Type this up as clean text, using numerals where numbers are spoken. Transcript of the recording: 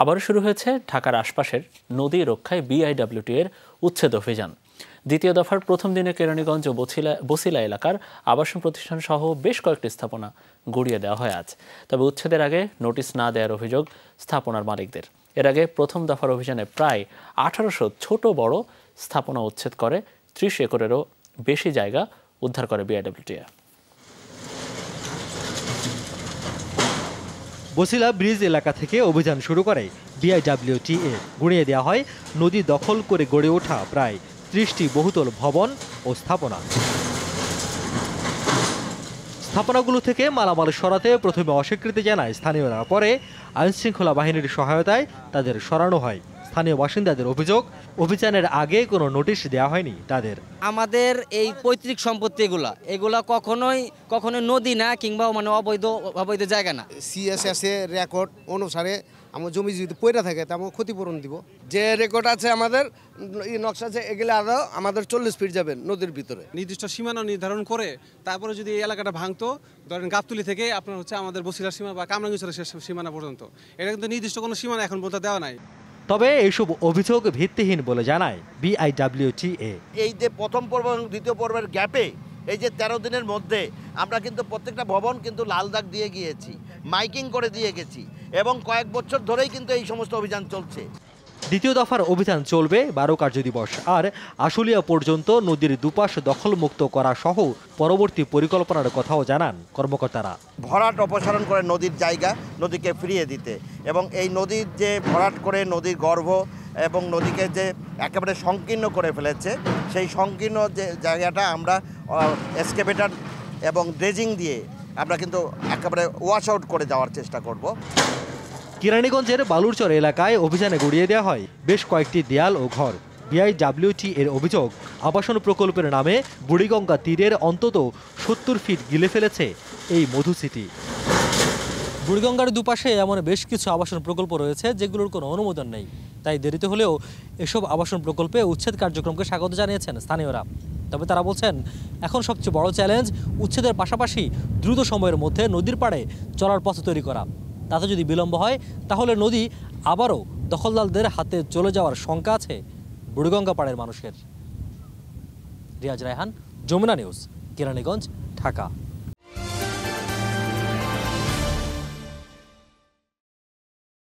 আবারও শুরু হয়েছে ঢাকার আশপাশের নদী রক্ষায় বিআইডব্লিউটি এর উচ্ছেদ অভিযান। দ্বিতীয় দফার প্রথম দিনে কেরানীগঞ্জ ও বছিলা এলাকার আবাসন প্রতিষ্ঠান সহ বেশ কয়েকটি স্থাপনা গুড়িয়ে দেওয়া হয় আজ। তবে উচ্ছেদের আগে নোটিশ না দেওয়ার অভিযোগ স্থাপনার মালিকদের। এর আগে প্রথম দফার অভিযানে প্রায় 1800 ছোট বড় স্থাপনা উচ্ছেদ করে 30 একরেরও বেশি জায়গা উদ্ধার করে বিআইডব্লিউটি। বছিলা ব্রিজ এলাকা থেকে অভিযান শুরু করে বিআইডব্লিউটিএ। গুড়িয়ে দেওয়া হয় নদী দখল করে গড়ে ওঠা প্রায় 30টি বহুতল ভবন ও স্থাপনা। স্থাপনাগুলো থেকে মালামাল সরাতে প্রথমে অস্বীকৃতি জানায় স্থানীয়রা, পরে আইনশৃঙ্খলা বাহিনীর সহায়তায় তাদের সরানো হয়। স্থানীয় বাসিন্দাদের অভিযোগ, অভিযানের আগে কোনো নোটিশ দেওয়া হয়নি তাদের। আমাদের এই পৈতৃক সম্পত্তি এগুলা কখনোই নদী না কিংবা মানে অবৈধ জায়গা না। সিএসএস এর রেকর্ড অনুসারে আমার জমি যদি পড়ে থাকে তা আমার ক্ষতিপূরণ দিব। যে রেকর্ড আছে আমাদের নকশা আছে, এগুলো আরও আমাদের 40 ফিট যাবে নদীর ভিতরে। নির্দিষ্ট সীমানা নির্ধারণ করে তারপরে যদি এই এলাকাটা ভাঙতো, ধরেন গাবতলী থেকে আপনার আমাদের বছিলার সীমা বা কামরাঙ্গীরচরের শেষ সীমানা পর্যন্ত, এটা কিন্তু নির্দিষ্ট কোনো সীমানা এখন পর্যন্ত দেওয়া নাই। তবে এইসব অভিযোগ ভিত্তিহীন বলে জানায় বিআইডব্লিউটিএ। এই যে প্রথম পর্ব এবং দ্বিতীয় পর্বের গ্যাপে এই যে 13 দিনের মধ্যে আমরা কিন্তু প্রত্যেকটা ভবন কিন্তু লাল দাগ দিয়ে গিয়েছি, মাইকিং করে দিয়ে গেছি এবং কয়েক বছর ধরেই কিন্তু এই সমস্ত অভিযান চলছে। দ্বিতীয় দফার অভিযান চলবে 12 কার্যদিবস। আর আশুলিয়া পর্যন্ত নদীর দুপাশ দখলমুক্ত করা সহ পরবর্তী পরিকল্পনার কথাও জানান কর্মকর্তারা। ভরাট অপসারণ করে নদীর জায়গা নদীকে ফিরিয়ে দিতে এবং এই নদীর যে ভরাট করে নদীর গর্ভ এবং নদীকে যে একেবারে সংকীর্ণ করে ফেলেছে, সেই সংকীর্ণ যে জায়গাটা আমরা এক্সকেভেটর এবং ড্রেজিং দিয়ে আমরা কিন্তু একেবারে ওয়াশ আউট করে যাওয়ার চেষ্টা করব। কেরানীগঞ্জের বালুরচর এলাকায় অভিযানে গুড়িয়ে দেওয়া হয় বেশ কয়েকটি দেয়াল ও ঘর। বিআইডব্লিউটি এর অভিযোগ, আবাসন প্রকল্পের নামে বুড়িগঙ্গা তীরের অন্তত 70 ফিট গিলে ফেলেছে এই মধু সিটি। বুড়িগঙ্গার দুপাশে এমন বেশ কিছু আবাসন প্রকল্প রয়েছে যেগুলোর কোনো অনুমোদন নেই। তাই দেরিতে হলেও এসব আবাসন প্রকল্পে উচ্ছেদ কার্যক্রমকে স্বাগত জানিয়েছেন স্থানীয়রা। তবে তারা বলছেন, এখন সবচেয়ে বড় চ্যালেঞ্জ উচ্ছেদের পাশাপাশি দ্রুত সময়ের মধ্যে নদীর পাড়ে চলার পথ তৈরি করা। তাতে যদি বিলম্ব হয় তাহলে নদী আবারও দখলদারদের হাতে চলে যাওয়ার শঙ্কা আছে বুড়িগঙ্গা পাড়ের মানুষের। রিয়াজ রায়হান, যমুনা নিউজ, কেরানীগঞ্জ, ঢাকা।